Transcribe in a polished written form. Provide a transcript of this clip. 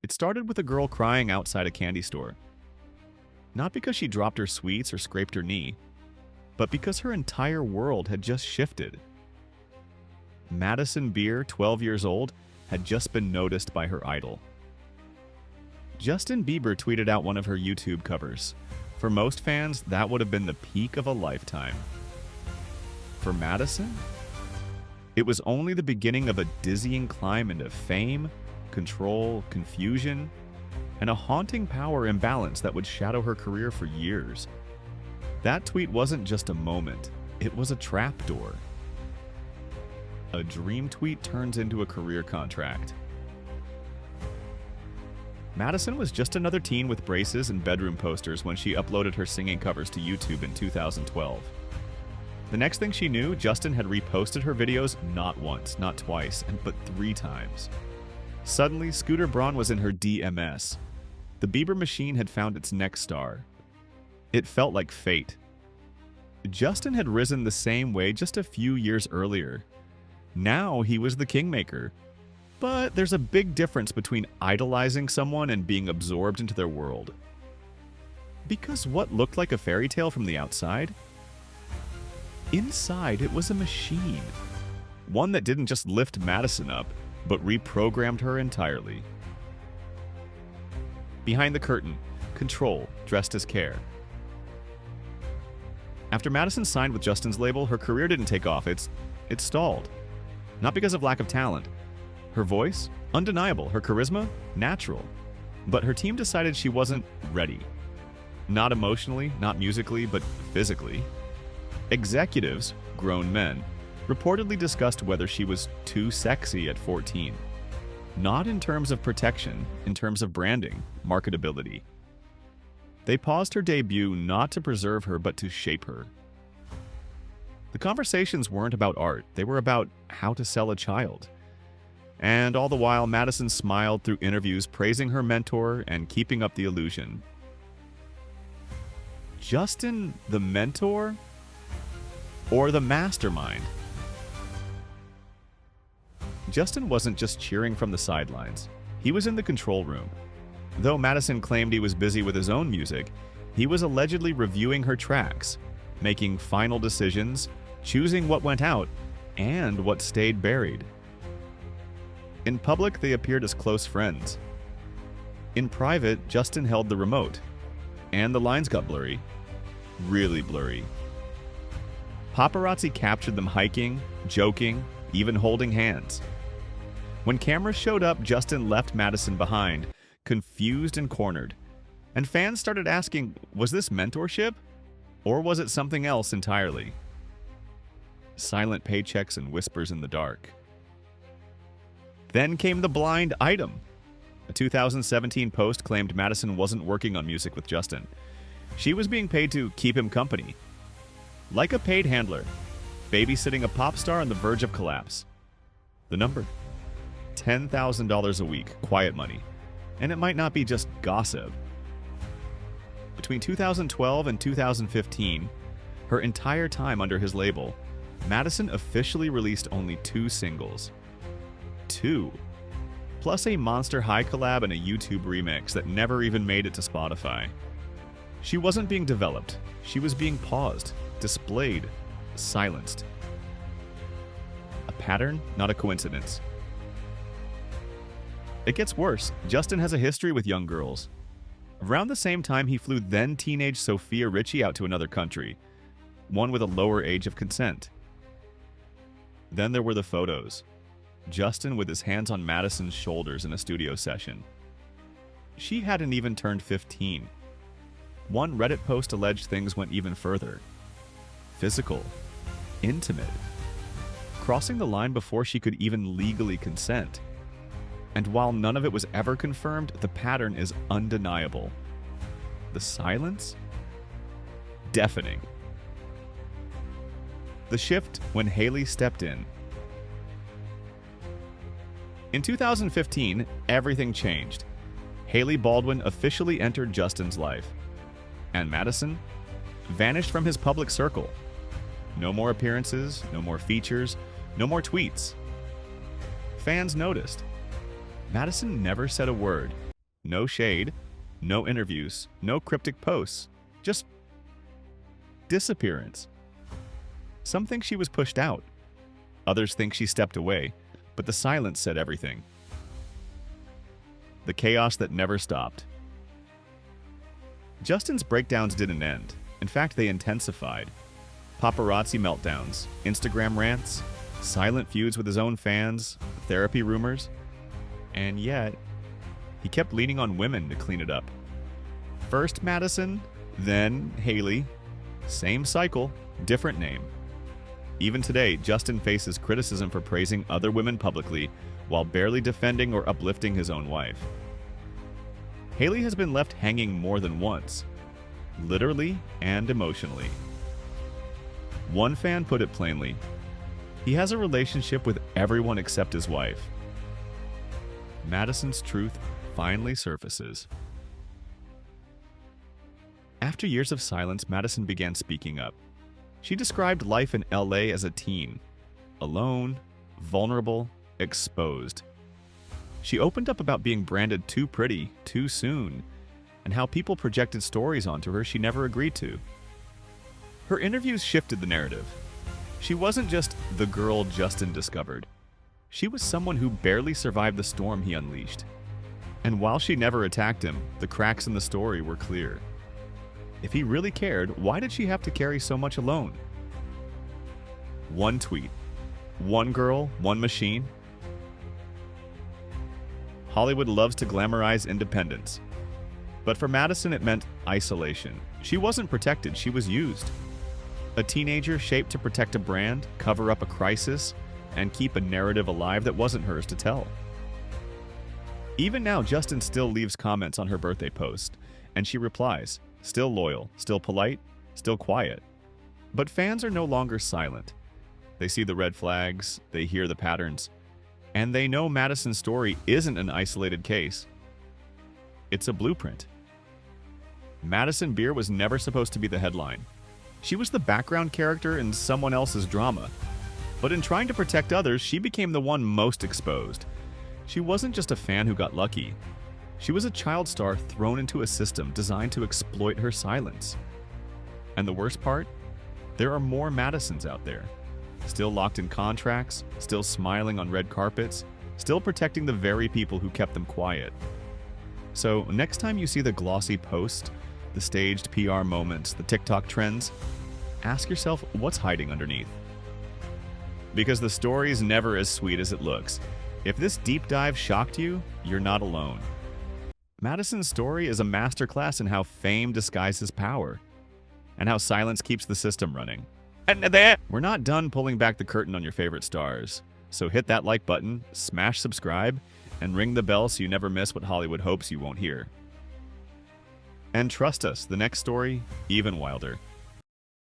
It started with a girl crying outside a candy store. Not because she dropped her sweets or scraped her knee, but because her entire world had just shifted. Madison Beer, 12 years old, had just been noticed by her idol. Justin Bieber tweeted out one of her YouTube covers. For most fans, that would have been the peak of a lifetime. For Madison, it was only the beginning of a dizzying climb into fame, control, confusion, and a haunting power imbalance that would shadow her career for years. That tweet wasn't just a moment, it was a trapdoor. A dream tweet turns into a career contract. Madison was just another teen with braces and bedroom posters when she uploaded her singing covers to YouTube in 2012. The next thing she knew, Justin had reposted her videos not once, not twice, but 3 times. Suddenly, Scooter Braun was in her DMs. The Bieber machine had found its next star. It felt like fate. Justin had risen the same way just a few years earlier. Now he was the kingmaker. But there's a big difference between idolizing someone and being absorbed into their world. Because what looked like a fairy tale from the outside, inside it was a machine. One that didn't just lift Madison up, but reprogrammed her entirely. Behind the curtain, control dressed as care. After Madison signed with Justin's label, her career didn't take off. It stalled. Not because of lack of talent. Her voice? Undeniable. Her charisma? Natural. But her team decided she wasn't ready. Not emotionally, not musically, but physically. Executives, grown men, reportedly discussed whether she was too sexy at 14. Not in terms of protection, in terms of branding, marketability. They paused her debut not to preserve her, but to shape her. The conversations weren't about art, they were about how to sell a child. And all the while, Madison smiled through interviews praising her mentor and keeping up the illusion. Justin the mentor? Or the mastermind? Justin wasn't just cheering from the sidelines. He was in the control room. Though Madison claimed he was busy with his own music, he was allegedly reviewing her tracks, making final decisions, choosing what went out, and what stayed buried. In public, they appeared as close friends. In private, Justin held the remote, and the lines got blurry. Really blurry. Paparazzi captured them hiking, joking, even holding hands. When cameras showed up, Justin left Madison behind, confused and cornered. And fans started asking, was this mentorship? Or was it something else entirely? Silent paychecks and whispers in the dark. Then came the blind item. A 2017 post claimed Madison wasn't working on music with Justin. She was being paid to keep him company. Like a paid handler, babysitting a pop star on the verge of collapse. The number? $10,000 a week, quiet money. And it might not be just gossip. Between 2012 and 2015, her entire time under his label, Madison officially released only 2 singles. 2. Plus a Monster High collab and a YouTube remix that never even made it to Spotify. She wasn't being developed. She was being paused, displayed, silenced. A pattern, not a coincidence. It gets worse. Justin has a history with young girls. Around the same time, he flew then-teenage Sophia Richie out to another country, one with a lower age of consent. Then there were the photos. Justin with his hands on Madison's shoulders in a studio session. She hadn't even turned 15. One Reddit post alleged things went even further. Physical. Intimate. Crossing the line before she could even legally consent. And while none of it was ever confirmed, the pattern is undeniable. The silence? Deafening. The shift when Hailey stepped in. In 2015, everything changed. Hailey Baldwin officially entered Justin's life. And Madison vanished from his public circle. No more appearances, no more features, no more tweets. Fans noticed. Madison never said a word, No shade, no interviews, no cryptic posts, just disappearance. Some think she was pushed out. Others think she stepped away, but the silence said everything. The chaos that never stopped. Justin's breakdowns didn't end. In fact, they intensified. Paparazzi meltdowns, Instagram rants, silent feuds with his own fans, therapy rumors. And yet, he kept leaning on women to clean it up. First Madison, then Haley. Same cycle, different name. Even today, Justin faces criticism for praising other women publicly while barely defending or uplifting his own wife. Haley has been left hanging more than once, literally and emotionally. One fan put it plainly, he has a relationship with everyone except his wife. Madison's truth finally surfaces. After years of silence, Madison began speaking up. She described life in LA as a teen, alone, vulnerable, exposed. She opened up about being branded too pretty too soon, and how people projected stories onto her she never agreed to. Her interviews shifted the narrative. She wasn't just the girl Justin discovered. She was someone who barely survived the storm he unleashed. And while she never attacked him, the cracks in the story were clear. If he really cared, why did she have to carry so much alone? One tweet. One girl, one machine. Hollywood loves to glamorize independence. But for Madison, it meant isolation. She wasn't protected, she was used. A teenager shaped to protect a brand, cover up a crisis, and keep a narrative alive that wasn't hers to tell. Even now, Justin still leaves comments on her birthday post, and she replies, still loyal, still polite, still quiet. But fans are no longer silent. They see the red flags, they hear the patterns, and they know Madison's story isn't an isolated case. It's a blueprint. Madison Beer was never supposed to be the headline. She was the background character in someone else's drama. But in trying to protect others, she became the one most exposed. She wasn't just a fan who got lucky. She was a child star thrown into a system designed to exploit her silence. And the worst part? There are more Madisons out there. Still locked in contracts, still smiling on red carpets, still protecting the very people who kept them quiet. So next time you see the glossy post, the staged PR moments, the TikTok trends, ask yourself what's hiding underneath. Because the story is never as sweet as it looks. If this deep dive shocked you, you're not alone. Madison's story is a masterclass in how fame disguises power, and how silence keeps the system running. We're not done pulling back the curtain on your favorite stars, so hit that like button, smash subscribe, and ring the bell so you never miss what Hollywood hopes you won't hear. And trust us, the next story, even wilder.